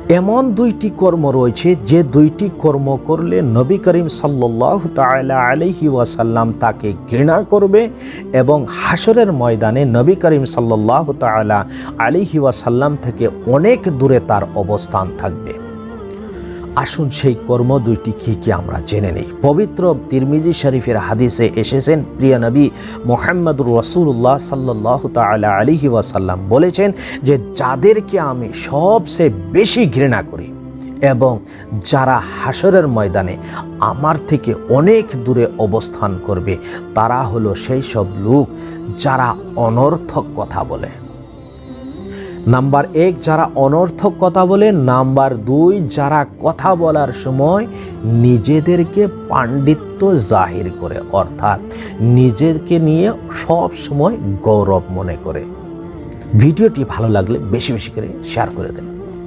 এমন দুইটি কর্ম রয়েছে যে দুইটি কর্ম করলে নবী করিম সাল্লাল্লাহু তাআলা আলাইহি ওয়াসাল্লাম তাকে ঘৃণা করবে এবং হাসরের ময়দানে নবী করিম সাল্লাল্লাহু তাআলা আলাইহি ওয়াসাল্লাম থেকে অনেক দূরে তার অবস্থান থাকবে। আসুন সেই কর্ম দুইটি কি কি আমরা জেনে নেই। পবিত্র তিরমিজি শরীফের হাদিসে এসেছেন, প্রিয় নবী মুহাম্মদুর রাসূলুল্লাহ সাল্লাল্লাহু তাআলা আলাইহি ওয়াসাল্লাম বলেছেন যে যাদেরকে আমি সবচেয়ে বেশি ঘৃণা করি এবং যারা হাসরের ময়দানে আমার থেকে অনেক দূরে অবস্থান করবে তারা হলো সেই সব লোক যারা অনর্থক কথা বলে। নাম্বার 1, যারা অনর্থক কথা বলে। নাম্বার 2, যারা কথা বলার সময় নিজেদেরকে পাণ্ডিত্য জাহির করে, অর্থাৎ নিজেকে নিয়ে সব সময় গৌরব মনে করে। ভিডিওটি ভালো লাগলে বেশি বেশি করে শেয়ার করে দেন।